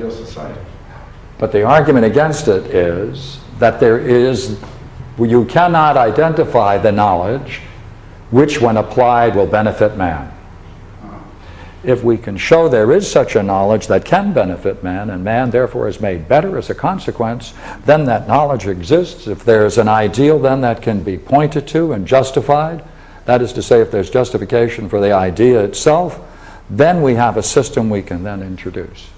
ideal society. But the argument against it is that you cannot identify the knowledge which, when applied, will benefit man. If we can show there is such a knowledge that can benefit man, and man therefore is made better as a consequence, then that knowledge exists. If there's an ideal then that can be pointed to and justified, that is to say, if there's justification for the idea itself, then we have a system we can then introduce.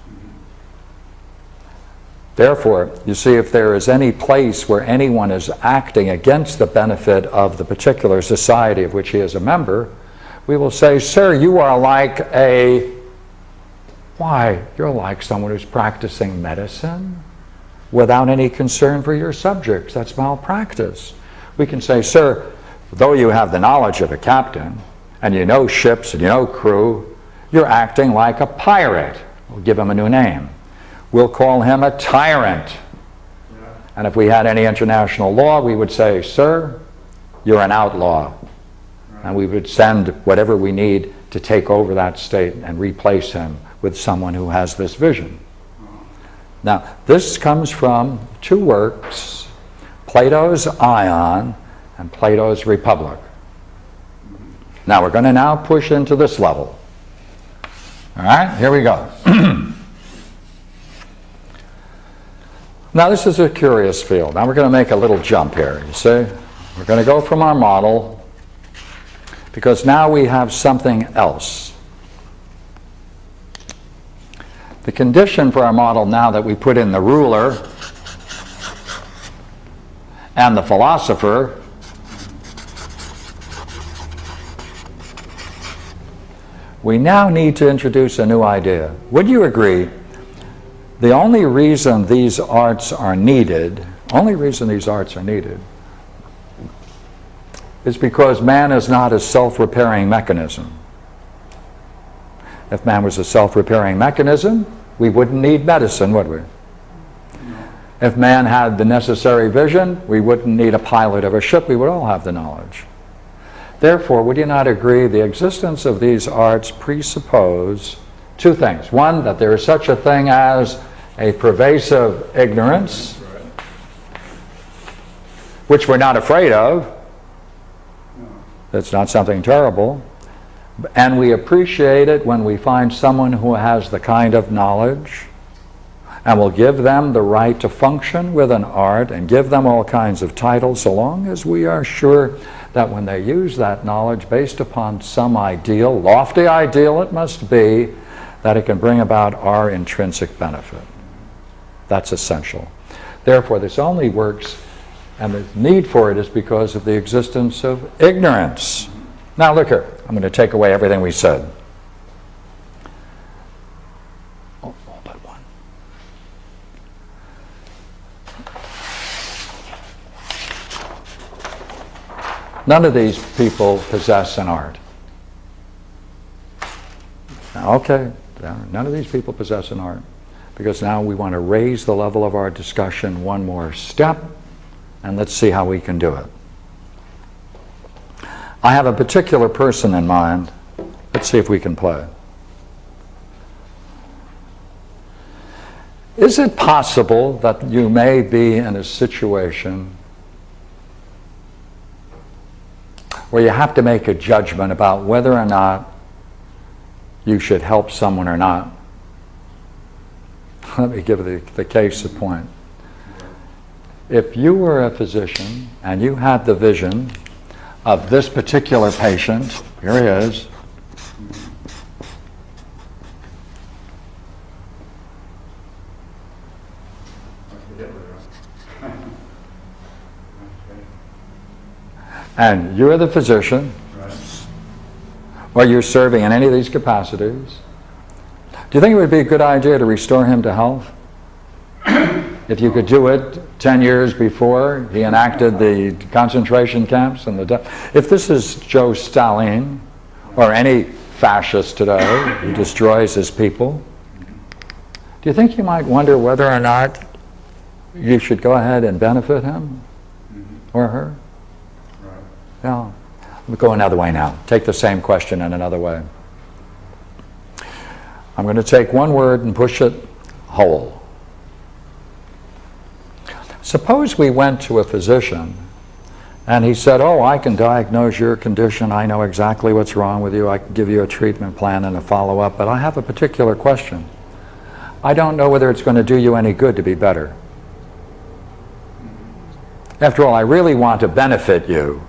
Therefore, you see, if there is any place where anyone is acting against the benefit of the particular society of which he is a member, we will say, sir, you are like you're like someone who's practicing medicine without any concern for your subjects. That's malpractice. We can say, sir, though you have the knowledge of a captain, and you know ships and you know crew, you're acting like a pirate. We'll give him a new name. We'll call him a tyrant. Yeah. And if we had any international law, we would say, sir, you're an outlaw. And we would send whatever we need to take over that state and replace him with someone who has this vision. Now, this comes from two works, Plato's Ion and Plato's Republic. Now, we're going to now push into this level. All right, here we go. Now, this is a curious field. Now, we're going to make a little jump here, you see. We're going to go from our model, because now we have something else. The condition for our model now that we put in the ruler and the philosopher, we now need to introduce a new idea. Would you agree? The only reason these arts are needed, is because man is not a self-repairing mechanism. If man was a self-repairing mechanism, we wouldn't need medicine, would we? If man had the necessary vision, we wouldn't need a pilot of a ship. We would all have the knowledge. Therefore, would you not agree the existence of these arts presuppose two things? One, that there is such a thing as a pervasive ignorance, which we're not afraid of. It's not something terrible. And we appreciate it when we find someone who has the kind of knowledge, and will give them the right to function with an art and give them all kinds of titles, so long as we are sure that when they use that knowledge based upon some ideal, lofty ideal it must be, that it can bring about our intrinsic benefit. That's essential. Therefore, this only works, and the need for it is because of the existence of ignorance. Now look here, I'm going to take away everything we said. All but one. None of these people possess an art. Now, okay, none of these people possess an art, because now we want to raise the level of our discussion one more step, and let's see how we can do it. I have a particular person in mind. Let's see if we can play. Is it possible that you may be in a situation where you have to make a judgment about whether or not you should help someone or not? Let me give the case in point. If you were a physician and you had the vision of this particular patient, here he is, and you're the physician, or you're serving in any of these capacities, do you think it would be a good idea to restore him to health? If you could do it 10 years before he enacted the concentration camps and if this is Joe Stalin or any fascist today who destroys his people, do you think you might wonder whether or not you should go ahead and benefit him or her? Right. Yeah. Let me go another way now. Take the same question in another way. I'm going to take one word and push it whole. Suppose we went to a physician and he said, oh, I can diagnose your condition, I know exactly what's wrong with you, I can give you a treatment plan and a follow-up, but I have a particular question. I don't know whether it's going to do you any good to be better. After all, I really want to benefit you.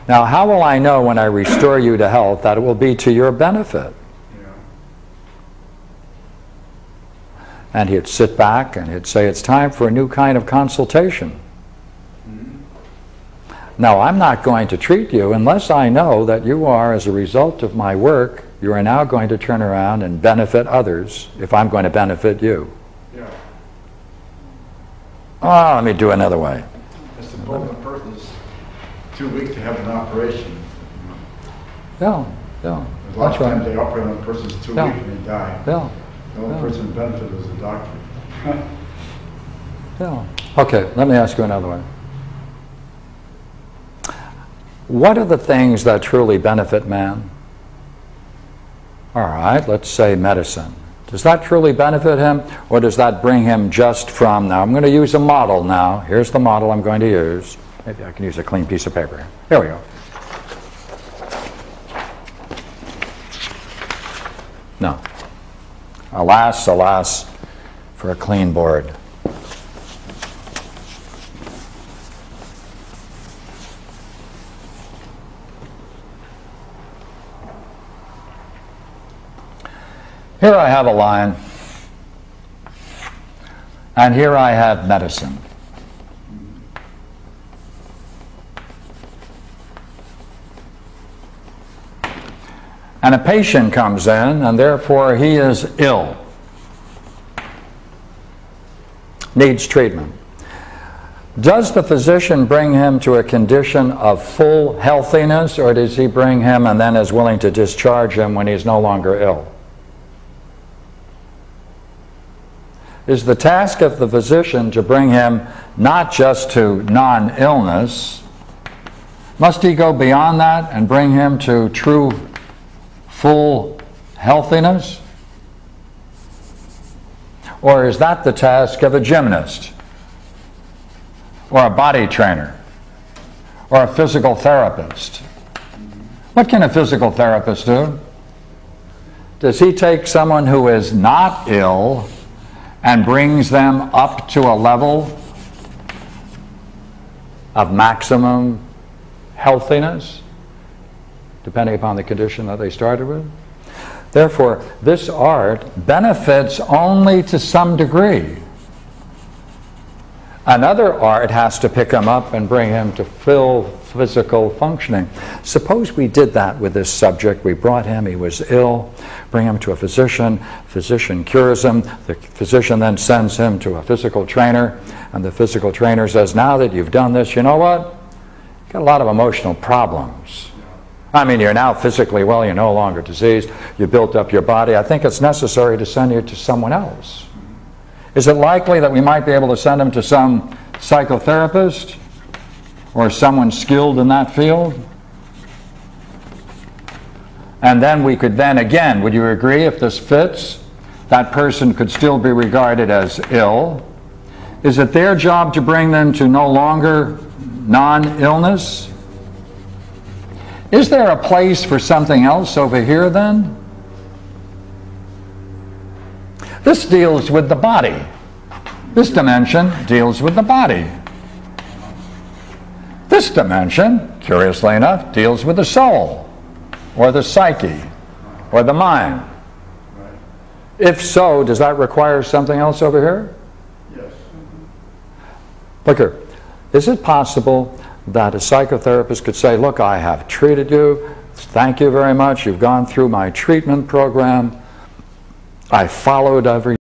Now, how will I know when I restore you to health that it will be to your benefit? And he'd sit back and he'd say, it's time for a new kind of consultation. Now, I'm not going to treat you unless I know that you are, as a result of my work, you are now going to turn around and benefit others if I'm going to benefit you. Yeah. Oh, let me do another way. I suppose the person's too weak to have an operation. Yeah. A lot That's of times right. they operate on a person's too Yeah. weak and they die. Yeah. The only person who benefited was the doctor. Yeah. Okay, let me ask you another way. What are the things that truly benefit man? All right, let's say medicine. Does that truly benefit him, or does that bring him just from, now I'm going to use a model now. Here's the model I'm going to use. Maybe I can use a clean piece of paper. Here we go. No. Alas, alas, for a clean board. Here I have a line, and here I have medicine. And a patient comes in, and therefore he is ill, needs treatment. Does the physician bring him to a condition of full healthiness, or does he bring him and then is willing to discharge him when he's no longer ill? Is the task of the physician to bring him not just to non-illness, must he go beyond that and bring him to true full healthiness? Or is that the task of a gymnast, or a body trainer, or a physical therapist? What can a physical therapist do? Does he take someone who is not ill and brings them up to a level of maximum healthiness, depending upon the condition that they started with? Therefore, this art benefits only to some degree. Another art has to pick him up and bring him to full physical functioning. Suppose we did that with this subject. We brought him, he was ill, bring him to a physician, physician cures him, the physician then sends him to a physical trainer, and the physical trainer says, now that you've done this, you know what? You've got a lot of emotional problems. I mean, you're now physically well, you're no longer diseased, you built up your body. I think it's necessary to send you to someone else. Is it likely that we might be able to send him to some psychotherapist or someone skilled in that field? And then we could then again, would you agree, if this fits, that person could still be regarded as ill? Is it their job to bring them to no longer non-illness? Is there a place for something else over here then? This deals with the body. This dimension deals with the body. This dimension, curiously enough, deals with the soul, or the psyche, or the mind. If so, does that require something else over here? Yes. Look here. Is it possible that a psychotherapist could say, look, I have treated you, thank you very much, you've gone through my treatment program, I followed every